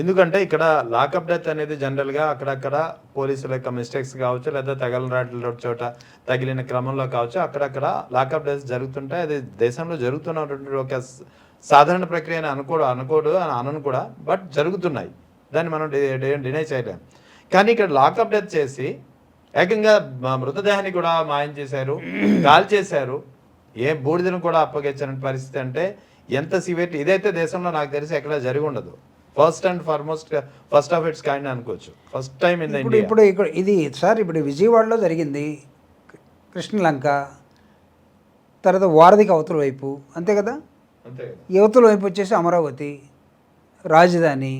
ఎందుకంటే ఇక్కడ lockup death అనేది జనరల్గా అక్కడక్కడ పోలీసుల యొక్క మిస్టేక్స్ కావచ్చు, లేదా తగలరాట్ల చోట తగిలిన క్రమంలో కావచ్చు, అక్కడక్కడ లాకప్ డెత్ జరుగుతుంటాయి. అది దేశంలో జరుగుతున్నటువంటి ఒక సాధారణ ప్రక్రియ అని అనను కూడా, బట్ జరుగుతున్నాయి. దాన్ని మనం డినై చేయలేం. కానీ ఇక్కడ లాకప్ డెత్ చేసి ఏకంగా మృతదేహాన్ని కూడా మాయం చేశారు, కాల్ చేశారు, ఏ బూడిదను కూడా అప్పగించిన పరిస్థితి. అంటే ఎంత సివియర్ ఇదైతే దేశంలో నాకు తెలిసి ఎక్కడ జరిగి ఉండదు. ఫస్ట్ ఆఫ్ ఇట్స్ కైండ్ అనుకోవచ్చు. First time in India. ఇప్పుడు ఇది సార్ ఇప్పుడు విజయవాడలో జరిగింది, కృష్ణలంక, తర్వాత వారధికి అవతల వైపు, అంతే కదా, యువతల వైపు వచ్చేసి అమరావతి రాజధాని.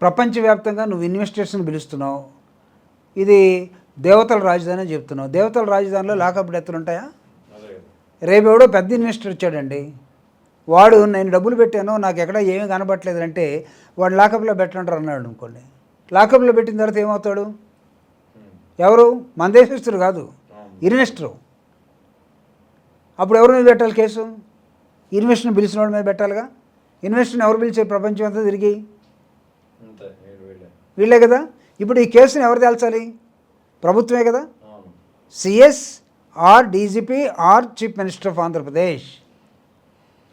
ప్రపంచవ్యాప్తంగా నువ్వు ఇన్వెస్టర్స్ని పిలుస్తున్నావు, ఇది దేవతల రాజధాని అని చెప్తున్నావు. దేవతల రాజధానిలో లాకప్ డెత్తులు ఉంటాయా? రేపు ఎవడో పెద్ద ఇన్వెస్టర్ వచ్చాడండి, వాడు నేను డబ్బులు పెట్టాను నాకు ఎక్కడ ఏమీ కనబట్టలేదు అంటే వాడు లాకప్లో పెట్టంటారు అన్నాడు అనుకోండి. లాకప్లో పెట్టిన తర్వాత ఏమవుతాడు? ఎవరు? మన దేశస్తుడు కాదు, ఇన్వెస్టరు. అప్పుడు ఎవరి మీద పెట్టాలి కేసు? ఇన్వెస్టర్ని పిలిచిన వాడి మీద పెట్టాలిగా. ఇన్వెస్టర్ని ఎవరు పిలిచే ప్రపంచం అంతా తిరిగి? వీళ్ళే కదా. ఇప్పుడు ఈ కేసుని ఎవరు తేల్చాలి? ప్రభుత్వమే కదా. CS or DGP or chief minister of Andhra Pradesh.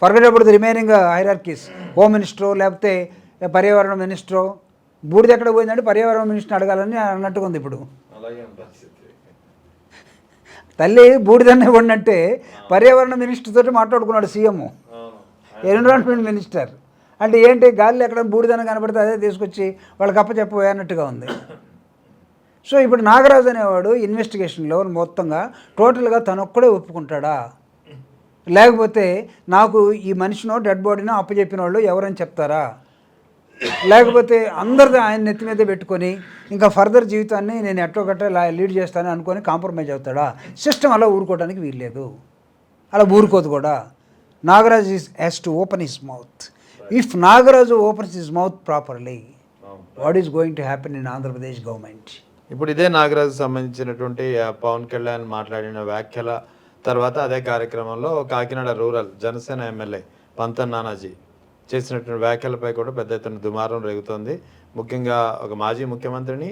Forget about the remaining hierarchies. Home మినిస్టరో లేకపోతే పర్యావరణ మినిస్టరో. బూడిద ఎక్కడ పోయిందంటే పర్యావరణ మినిస్టర్ని అడగాలని అన్నట్టుగా ఉంది. ఇప్పుడు తల్లి బూడిదన్నే ఉన్నట్టే పర్యావరణ మినిస్టర్ తోటి మాట్లాడుకున్నాడు సీఎం, ఎన్విరాన్మెంట్ మినిస్టర్. అంటే ఏంటి, గాలిలో ఎక్కడ బూడిదన కనబడితే అదే తీసుకొచ్చి వాళ్ళకి అప్పచెప్పబోయన్నట్టుగా ఉంది. సో ఇప్పుడు నాగరాజు అనేవాడు ఇన్వెస్టిగేషన్లో మొత్తంగా టోటల్గా తనొక్కడే ఒప్పుకుంటాడా, లేకపోతే నాకు ఈ మనిషినో డెడ్ బాడీనో అప్పచెప్పిన వాళ్ళు ఎవరని చెప్తారా, లేకపోతే అందరిది ఆయన నెత్తి మీద పెట్టుకొని ఇంకా ఫర్దర్ జీవితాన్ని నేను ఎట్టో గట్ట లీడ్ చేస్తానని అనుకొని కాంప్రమైజ్ అవుతాడా? సిస్టమ్ అలా ఊరుకోవడానికి వీల్లేదు, అలా ఊరుకోదు కూడా. Nagaraj has to open his mouth. If Nagaraju opens his mouth properly, what is going to happen in Andhra Pradesh government? ఇప్పుడు ఇదే నాగరాజు సంబంధించినటువంటి పవన్ కళ్యాణ్ మాట్లాడిన వ్యాఖ్యల తర్వాత అదే కార్యక్రమంలో కాకినాడ రూరల్ జనసేన ఎమ్మెల్యే పంతన్ నానాజీ చేసినటువంటి వ్యాఖ్యలపై కూడా పెద్ద ఎత్తున దుమారం రేగుతోంది. ముఖ్యంగా ఒక మాజీ ముఖ్యమంత్రిని,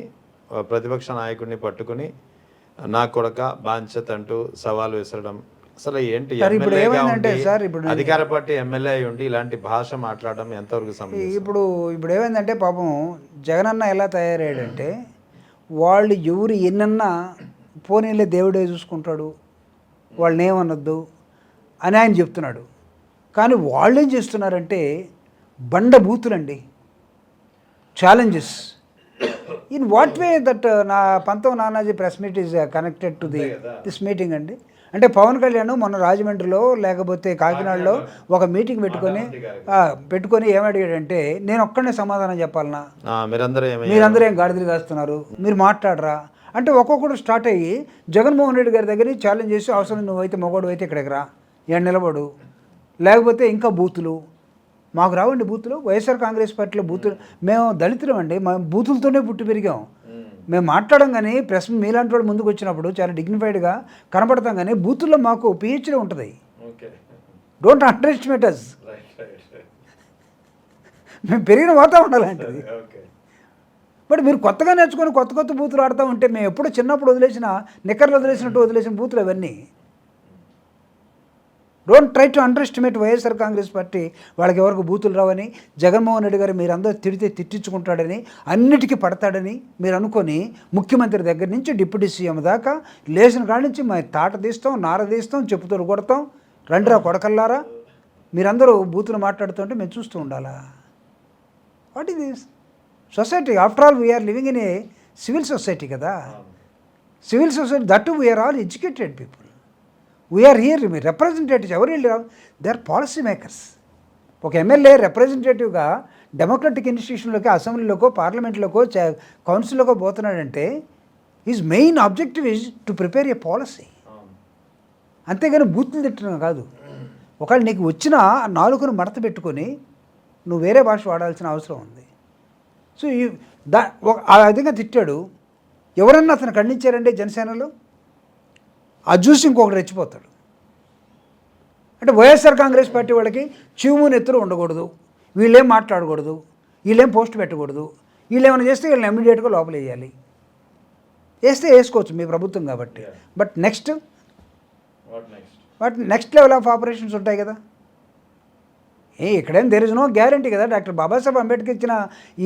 ప్రతిపక్ష నాయకుడిని పట్టుకుని నా కొడక బాంచత్ అంటూ సవాల్ విసరడం, అసలు ఏంటి? అధికార పార్టీ ఎమ్మెల్యే అయి ఉండి ఇలాంటి భాష మాట్లాడడం ఎంతవరకు సమయం? ఇప్పుడు ఏమైందంటే పాపం జగనన్న ఎలా తయారయ్యాడంటే, వాళ్ళు ఎవరు ఎన్నన్నా పోనీలే దేవుడే చూసుకుంటాడు, వాళ్ళని ఏమనొద్దు అని ఆయన చెప్తున్నాడు. కానీ వాళ్ళు ఏం చేస్తున్నారంటే బండ బూతులండి, challenges. In what way that నా పంతం Nanaji press meet is connected to this meeting అండి. అంటే పవన్ కళ్యాణ్ మొన్న రాజమండ్రిలో లేకపోతే కాకినాడలో ఒక మీటింగ్ పెట్టుకొని ఏమడిగాడంటే, నేను ఒక్కడనే సమాధానం చెప్పాలన్నా, మీరందరూ ఏం గాడిదలు కాస్తున్నారు, మీరు మాట్లాడరా అంటే ఒక్కొక్కడు స్టార్ట్ అయ్యి జగన్మోహన్ రెడ్డి గారి దగ్గర ఛాలెంజ్ చేసి, అవసరం నువ్వైతే మొగోడు అయితే ఇక్కడికి రా, ఏడు నిలబడు, లేకపోతే ఇంకా బూతులు. మాకు రావండి బూతులు, వైఎస్ఆర్ కాంగ్రెస్ పార్టీలో బూతులు. మేము దళితులం అండి, మేము బూతులతోనే పుట్టి పెరిగాం. మేము మాట్లాడడం కానీ ప్రెస్ మీలాంటి వాడు ముందుకు వచ్చినప్పుడు చాలా డిగ్నిఫైడ్గా కనపడతాం, కానీ బూతుల్లో మాకు పిహెచ్డీ ఉంటుంది. డోంట్ అండర్ ఎస్టిమేట్ అస్. మేము పెరిగిన వాతావరణం అలాంటిది. బట్ మీరు కొత్తగా నేర్చుకొని కొత్త బూతులు ఆడుతూ ఉంటే, మేము ఎప్పుడు చిన్నప్పుడు నిక్కర్లు వదిలేసిన బూతులు అవన్నీ. Don't try to under estimate YSR Congress party. వాళ్ళకి ఎవరికి బూతులు రావని, జగన్మోహన్ రెడ్డి గారు మీరందరూ తిడితే తిట్టించుకుంటాడని, అన్నిటికీ పడతాడని మీరు అనుకొని ముఖ్యమంత్రి దగ్గర నుంచి డిప్యూటీ సీఎం దాకా లేచిన కాడి నుంచి మేము తాట తీస్తాం, నార తీస్తాం, చెప్పుతోడు కొడతాం, రండిరా కొడకల్లారా, మీరందరూ బూతులు మాట్లాడుతుంటే మేము చూస్తూ ఉండాలా? What is this society? After all we are living in a civil society కదా. Civil society, that we are all educated people. We are here representatives. ఎవరు వెళ్ళి దే ఆర్ పాలసీ మేకర్స్. ఒక ఎమ్మెల్యే రిప్రజెంటేటివ్గా డెమోక్రటిక్ ఇన్స్టిట్యూషన్లోకి, అసెంబ్లీలోకో, పార్లమెంట్లోకో, కౌన్సిల్లోకో పోతున్నాడంటే his main objective is to prepare a policy. అంతేగాని బూతులు తిట్టడం కాదు. ఒకవేళ నీకు వచ్చిన నాలుగును మడత పెట్టుకొని నువ్వు వేరే భాష వాడాల్సిన అవసరం ఉంది. సో ఆ విధంగా తిట్టాడు. ఎవరన్నా అతను ఖండించారండి జనసేనలో? అది చూసి ఇంకొకటి రెచ్చిపోతాడు. అంటే వైఎస్ఆర్ కాంగ్రెస్ పార్టీ వాళ్ళకి చీము నెత్తులు ఉండకూడదు, వీళ్ళేం మాట్లాడకూడదు, వీళ్ళేం పోస్ట్ పెట్టకూడదు, వీళ్ళు ఏమైనా చేస్తే వీళ్ళని ఇమ్మీడియట్గా లోపల వేయాలి. వేస్తే వేసుకోవచ్చు మీ ప్రభుత్వం కాబట్టి. But next next level of operations ఉంటాయి కదా. ఇక్కడేం దెర్ ఇస్ నో గ్యారంటీ కదా. డాక్టర్ బాబాసాహెబ్ అంబేద్కర్ ఇచ్చిన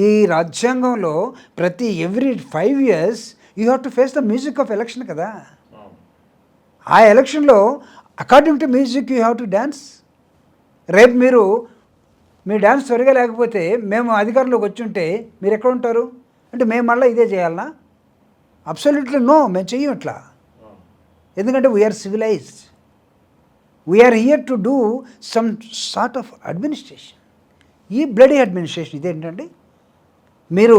ఈ రాజ్యాంగంలో ప్రతి every 5 years you have to face the music of election కదా. ఆ ఎలక్షన్లో according to music you have to dance. రేపు మీరు మీ డ్యాన్స్ త్వరగా లేకపోతే మేము అధికారంలోకి వచ్చి ఉంటే మీరు ఎక్కడ ఉంటారు అంటే మేము మళ్ళీ ఇదే చేయాలనా? అబ్సల్యూట్లీ నో, మేము చెయ్యం ఇట్లా. ఎందుకంటే we are civilized. We are here to do some sort of administration. ఈ బ్లడీ అడ్మినిస్ట్రేషన్ ఇదేంటండి? మీరు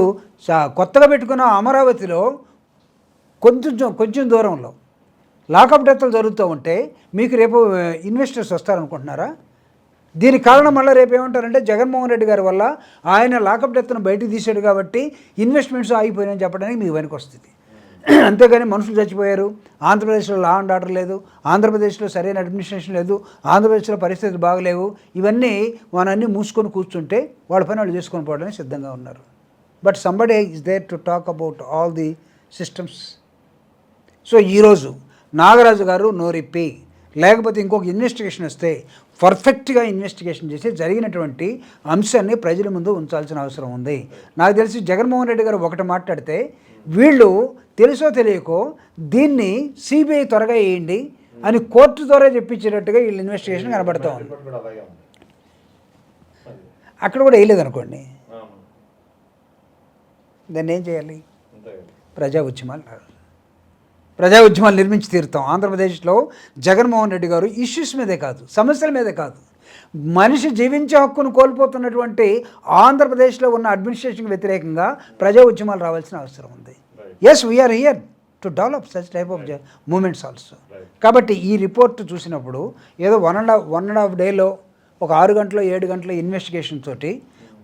కొత్తగా పెట్టుకున్న అమరావతిలో కొంచెం దూరంలో లాకప్ డెత్లు జరుగుతూ ఉంటే మీకు రేపు ఇన్వెస్టర్స్ వస్తారనుకుంటున్నారా? దీనికి కారణం మళ్ళీ రేపు ఏమంటారంటే జగన్మోహన్ రెడ్డి గారి వల్ల ఆయన లాకప్ డెత్ను బయటికి తీశాడు కాబట్టి ఇన్వెస్ట్మెంట్స్ ఆగిపోయాయని చెప్పడానికి మీకు వెనక్కి వస్తుంది. అంతేగాని మనుషులు చచ్చిపోయారు, ఆంధ్రప్రదేశ్లో లా అండ్ ఆర్డర్ లేదు, ఆంధ్రప్రదేశ్లో సరైన అడ్మినిస్ట్రేషన్ లేదు, ఆంధ్రప్రదేశ్లో పరిస్థితులు బాగలేవు, ఇవన్నీ మనన్నీ మూసుకొని కూర్చుంటే వాళ్ళ పని వాళ్ళు చేసుకొని పోవడానికి సిద్ధంగా ఉన్నారు. But somebody is there to talk about all the systems. So ఈరోజు నాగరాజు గారు నోరిప్పి లేకపోతే ఇంకొక ఇన్వెస్టిగేషన్ వస్తే పర్ఫెక్ట్గా ఇన్వెస్టిగేషన్ చేసి జరిగినటువంటి అంశాన్ని ప్రజల ముందు ఉంచాల్సిన అవసరం ఉంది. నాకు తెలిసి జగన్మోహన్ రెడ్డి గారు ఒకటి మాట్లాడితే వీళ్ళు తెలుసో తెలియకో దీన్ని సిబిఐ త్వరగా వేయండి అని కోర్టు ద్వారా చెప్పించేటట్టుగా వీళ్ళు ఇన్వెస్టిగేషన్ కనబడతా ఉంది. అక్కడ కూడా వేయలేదనుకోండి, దాన్ని ఏం చేయాలి? ప్రజా ఉద్యమాలు నిర్మించి తీరుతాం. ఆంధ్రప్రదేశ్లో జగన్మోహన్ రెడ్డి గారు ఇష్యూస్ మీదే కాదు, సమస్యల మీదే కాదు, మనిషి జీవించే హక్కును కోల్పోతున్నటువంటి ఆంధ్రప్రదేశ్లో ఉన్న అడ్మినిస్ట్రేషన్కి వ్యతిరేకంగా ప్రజా ఉద్యమాలు రావాల్సిన అవసరం ఉంది. Yes, we are here to develop such type of movements also. కాబట్టి ఈ రిపోర్ట్ చూసినప్పుడు ఏదో వన్ అండ్ హాఫ్ డేలో ఒక 6 గంటలు 7 గంటల ఇన్వెస్టిగేషన్ తోటి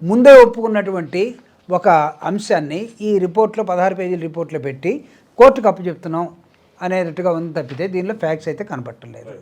ముందే ఒప్పుకున్నటువంటి ఒక అంశాన్ని ఈ రిపోర్ట్లో 16 పేజీల రిపోర్ట్లో పెట్టి కోర్టుకు అప్పచెప్తున్నాం అనేటట్టుగా ఉంది తప్పితే దీనిలో ఫ్యాక్ట్స్ అయితే కనపట్టలేదు.